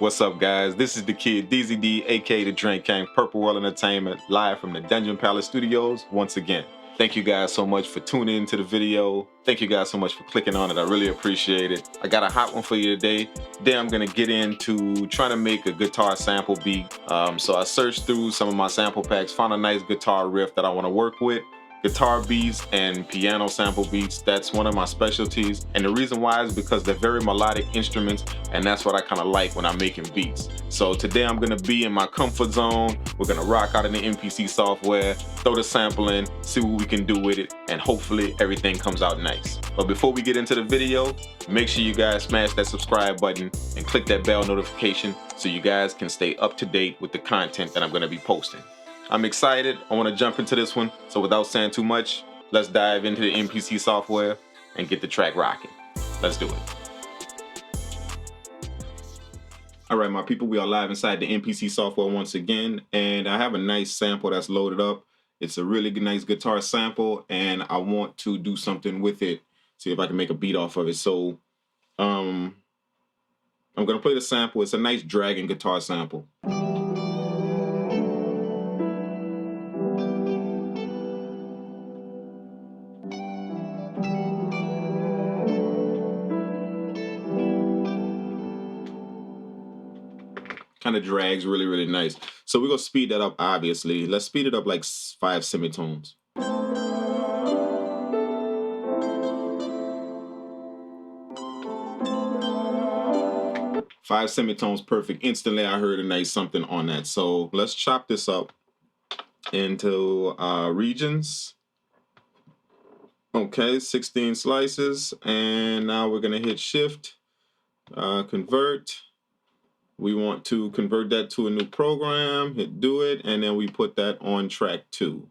What's up, guys? This is the kid DZD, aka the Drink Kang, Purple World Entertainment, live from the Dungeon Palace Studios once again. Thank you guys so much for tuning into the video. Thank you guys so much for clicking on it. I really appreciate it. I got a hot one for you today. Today I'm gonna get into trying to make a guitar sample beat. So I searched through some of my sample packs, found a nice guitar riff that I want to work with. Guitar beats and piano sample beats, that's one of my specialties. And the reason why is because they're very melodic instruments, and that's what I kind of like when I'm making beats. So today I'm gonna be in my comfort zone. We're gonna rock out in the MPC software, throw the sample in, see what we can do with it, and hopefully everything comes out nice. But before we get into the video, make sure you guys smash that subscribe button and click that bell notification so you guys can stay up to date with the content that I'm gonna be posting. I'm excited. I want to jump into this one. So without saying too much, let's dive into the MPC software and get the track rocking. Let's do it. All right, my people, we are live inside the MPC software once again, and I have a nice sample that's loaded up. It's a really nice guitar sample, and I want to do something with it, see if I can make a beat off of it. So I'm gonna play the sample. It's a nice dragging guitar sample. Kind of drags really nice. So we're gonna speed that up, obviously. Let's speed it up like 5 semitones. Five semitones, perfect. Instantly I heard a nice something on that. So let's chop this up into regions. Okay, 16 slices, and now we're gonna hit shift, convert. We want to convert that to a new program, hit do it, and then we put that on track 2.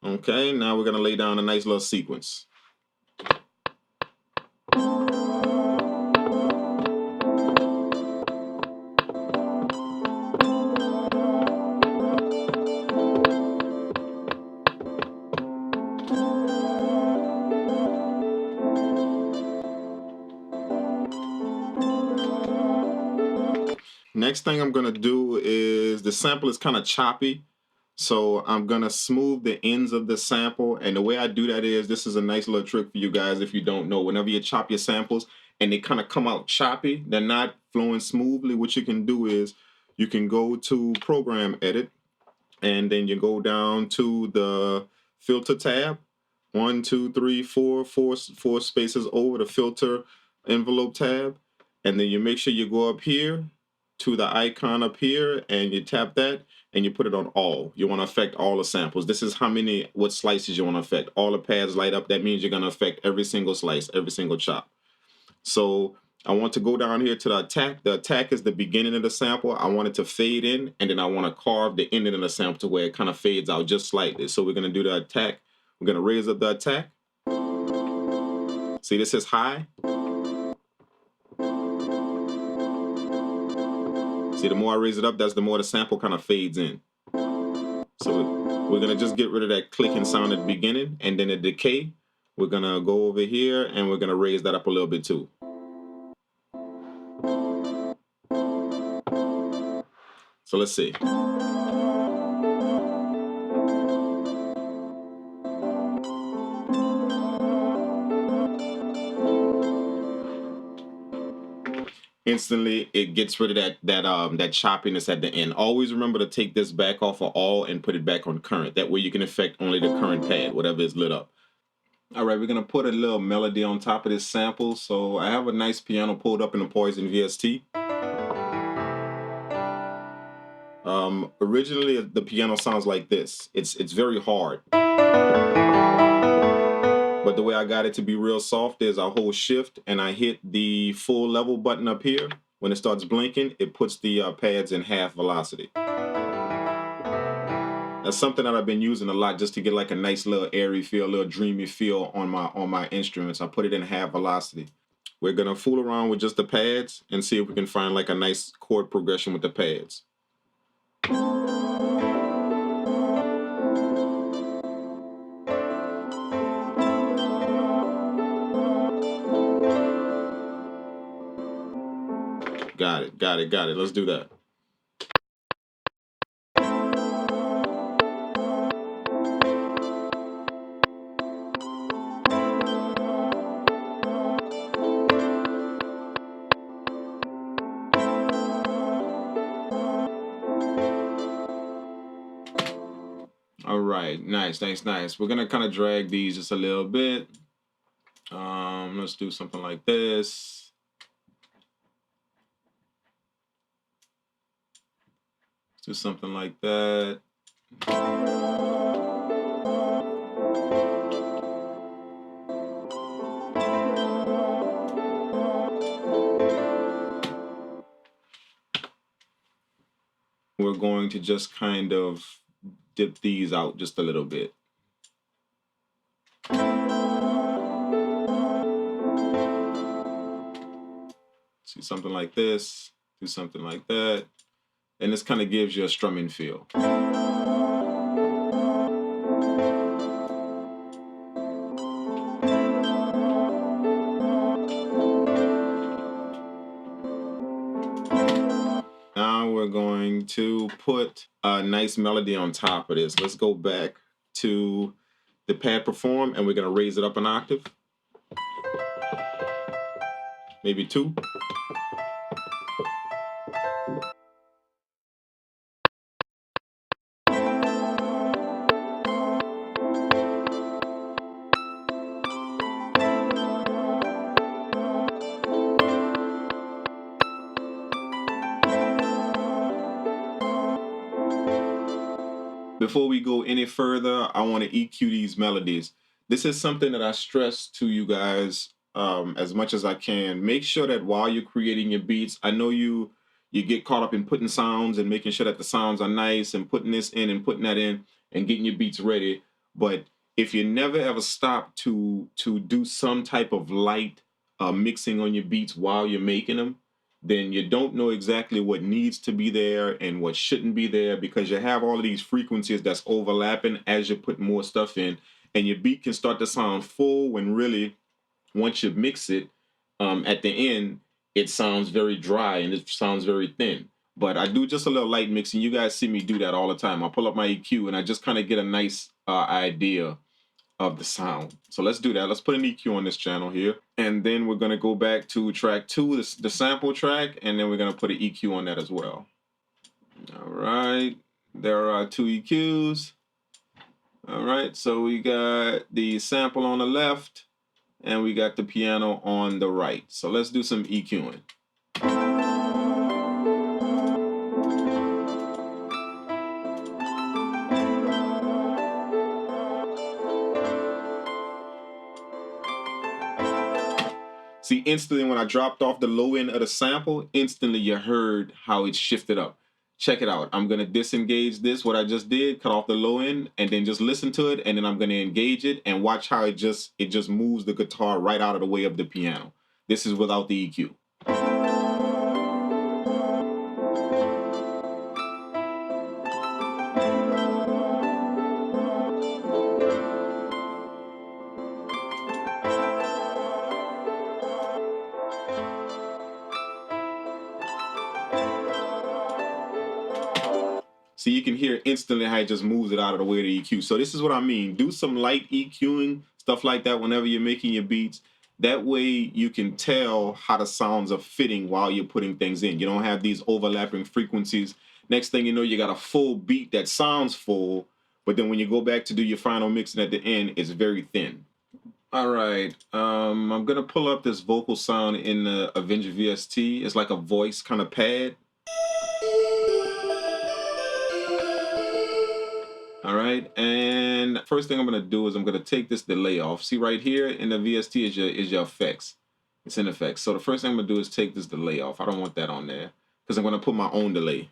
Okay, now we're gonna lay down a nice little sequence. Next thing I'm gonna do is, the sample is kind of choppy, so I'm gonna smooth the ends of the sample. And the way I do that is, this is a nice little trick for you guys if you don't know. Whenever you chop your samples and they kind of come out choppy, they're not flowing smoothly, what you can do is you can go to Program Edit, and then you go down to the Filter tab. 1, 2, 3, 4 spaces over the Filter Envelope tab, and then you make sure you go up here to the icon up here and you tap that and you put it on all. You want to affect all the samples. This is what slices you want to affect. All the pads light up. That means you're going to affect every single slice, every single chop. So I want to go down here to the attack. The attack is the beginning of the sample. I want it to fade in, and then I want to carve the ending of the sample to where it kind of fades out just slightly. So we're going to do the attack. We're going to raise up the attack. See, this is high. See, the more I raise it up, that's the more the sample kind of fades in. So we're gonna just get rid of that clicking sound at the beginning, and then the decay, we're gonna go over here and we're gonna raise that up a little bit too. So let's see. Instantly it gets rid of that choppiness at the end. Always remember to take this back off of all and put it back on current. That way you can affect only the current pad, whatever is lit up. All right, we're gonna put a little melody on top of this sample. So I have a nice piano pulled up in the Poison VST. Originally the piano sounds like this. It's very hard. But the way I got it to be real soft is I hold shift and I hit the full level button up here. When it starts blinking, it puts the pads in half velocity. That's something that I've been using a lot just to get like a nice little airy feel, a little dreamy feel on my instruments. I put it in half velocity. We're gonna fool around with just the pads and see if we can find like a nice chord progression with the pads. Got it, got it, got it. Let's do that. All right, nice, nice, nice. We're gonna kind of drag these just a little bit. Let's do something like this. Let's do something like that. We're going to just kind of dip these out just a little bit. See something like this, do something like that. And this kind of gives you a strumming feel. Now we're going to put a nice melody on top of this. Let's go back to the pad perform and we're going to raise it up an octave. Maybe 2. Before we go any further, I want to EQ these melodies. This is something that I stress to you guys as much as I can. Make sure that while you're creating your beats, I know you get caught up in putting sounds and making sure that the sounds are nice and putting this in and putting that in and getting your beats ready. But if you never ever stop to do some type of light mixing on your beats while you're making them, then you don't know exactly what needs to be there and what shouldn't be there, because you have all of these frequencies that's overlapping as you put more stuff in, and your beat can start to sound full when really, once you mix it, at the end, it sounds very dry and it sounds very thin. But I do just a little light mixing. You guys see me do that all the time. I pull up my EQ and I just kind of get a nice idea of the sound. So let's do that. Let's put an EQ on this channel here. And then we're going to go back to track 2, the sample track, and then we're going to put an EQ on that as well. All right. There are 2 EQs. All right. So we got the sample on the left and we got the piano on the right. So let's do some EQing. See, instantly when I dropped off the low end of the sample, instantly you heard how it shifted up. Check it out. I'm going to disengage this, what I just did, cut off the low end, and then just listen to it, and then I'm going to engage it and watch how it just moves the guitar right out of the way of the piano. This is without the EQ. So you can hear instantly how it just moves it out of the way of the EQ. So this is what I mean. Do some light EQing, stuff like that whenever you're making your beats. That way you can tell how the sounds are fitting while you're putting things in. You don't have these overlapping frequencies. Next thing you know, you got a full beat that sounds full, but then when you go back to do your final mixing at the end, it's very thin. All right, I'm gonna pull up this vocal sound in the Avenger VST. It's like a voice kind of pad. All right, and first thing I'm gonna do is I'm gonna take this delay off. See right here in the VST is your effects. It's in effects. So the first thing I'm gonna do is take this delay off. I don't want that on there because I'm gonna put my own delay.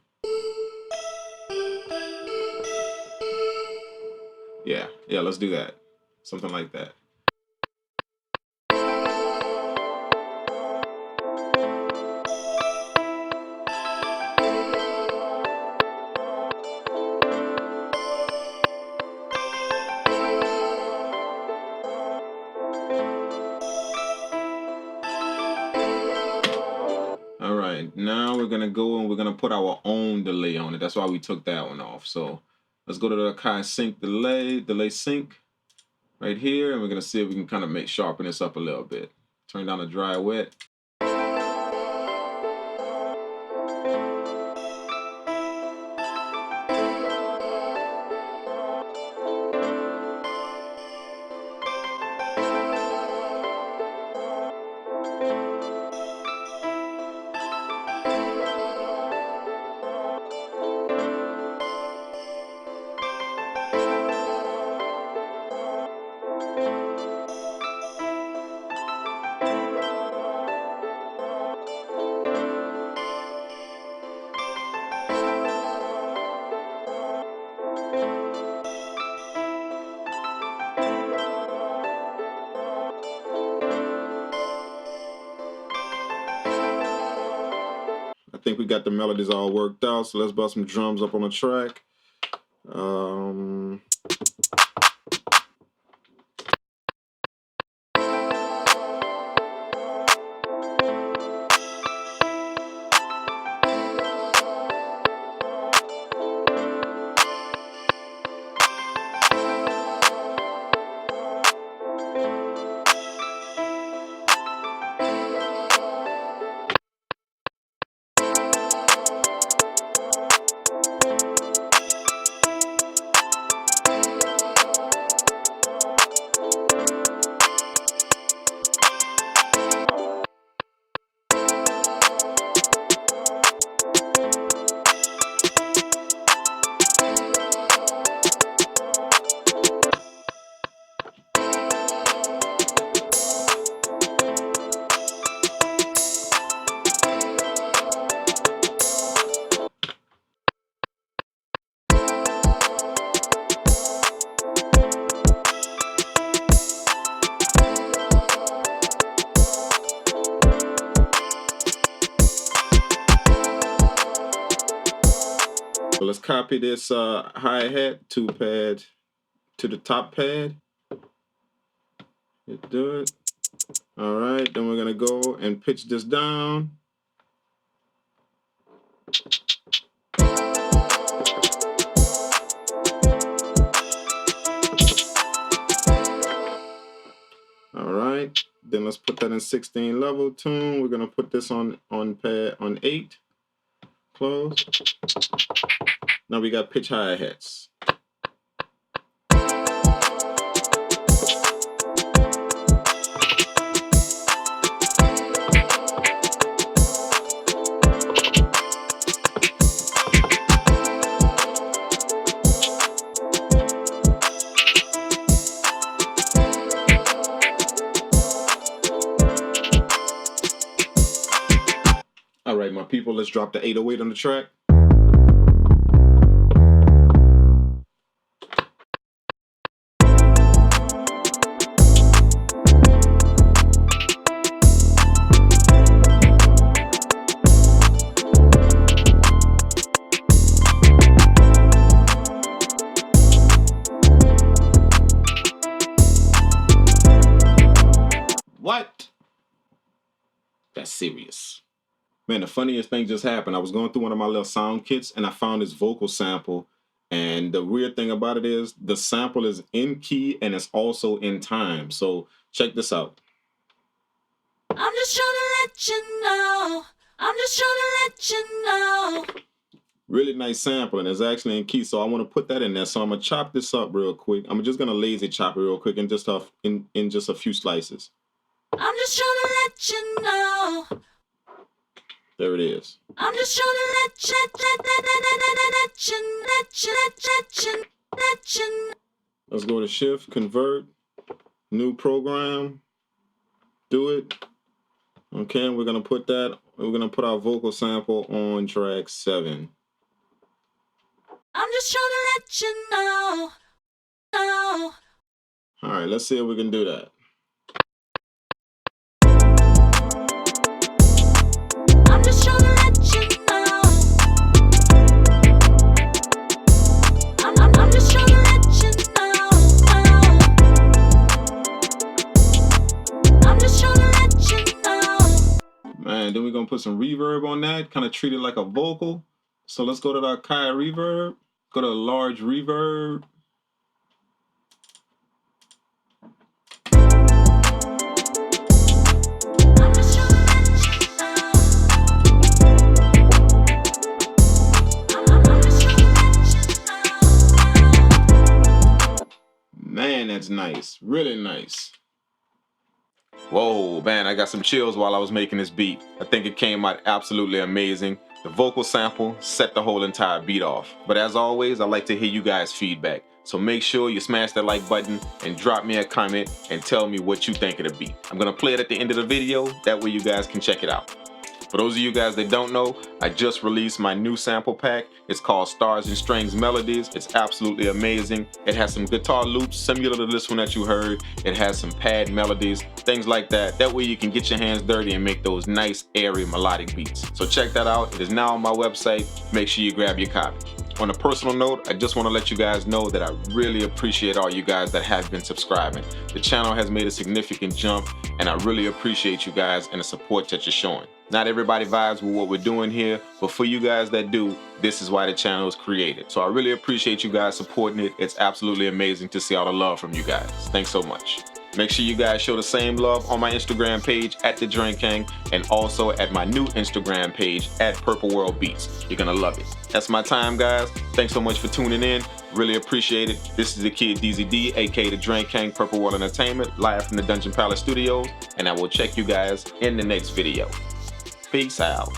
Yeah, let's do that. Something like that. And now we're gonna go and we're gonna put our own delay on it. That's why we took that one off. So let's go to the Akai sync delay sync right here, and we're gonna see if we can kind of sharpen this up a little bit. Turn down the dry wet. I think we got the melodies all worked out, so let's bust some drums up on the track. So let's copy this hi-hat 2-pad to the top pad. Do it. All right, then we're gonna go and pitch this down. All right, then let's put that in 16 level tune. We're gonna put this on 8. Close. Now we got pitch hi-hats. All right, my people, let's drop the 808 on the track. What? That's serious. Man, the funniest thing just happened. I was going through one of my little sound kits and I found this vocal sample. And the weird thing about it is the sample is in key and it's also in time. So check this out. I'm just trying to let you know. I'm just trying to let you know. Really nice sample, and it's actually in key. So I want to put that in there. So I'm gonna chop this up real quick. I'm just gonna lazy chop it real quick in just a few slices. I'm just trying to let you know. There it is. I'm just trying to let you. Let's go to shift, convert, new program, do it. Okay, we're gonna put our vocal sample on track 7. I'm just trying to let you know. No. All right, let's see if we can do that. I'm just trying to let you know. I'm just trying to let you know. I'm just trying to let you know. Man, then we're gonna put some reverb on that, kind of treat it like a vocal. So let's go to the Akai reverb, go to large reverb. Man, that's nice, really nice. Whoa, man, I got some chills while I was making this beat. I think it came out absolutely amazing. The vocal sample set the whole entire beat off. But as always, I like to hear you guys' feedback. So make sure you smash that like button and drop me a comment and tell me what you think of the beat. I'm gonna play it at the end of the video, that way you guys can check it out. For those of you guys that don't know, I just released my new sample pack. It's called Stars and Strings Melodies. It's absolutely amazing. It has some guitar loops similar to this one that you heard. It has some pad melodies, things like that. That way you can get your hands dirty and make those nice, airy, melodic beats. So check that out. It is now on my website. Make sure you grab your copy. On a personal note, I just want to let you guys know that I really appreciate all you guys that have been subscribing. The channel has made a significant jump, and I really appreciate you guys and the support that you're showing. Not everybody vibes with what we're doing here, but for you guys that do, this is why the channel is created. So I really appreciate you guys supporting it. It's absolutely amazing to see all the love from you guys. Thanks so much. Make sure you guys show the same love on my Instagram page at The Drink King, and also at my new Instagram page at Purple World Beats. You're gonna love it. That's my time, guys. Thanks so much for tuning in. Really appreciate it. This is the kid DZD, aka The Drink King, Purple World Entertainment, live from the Dungeon Palace Studios, and I will check you guys in the next video. Peace out.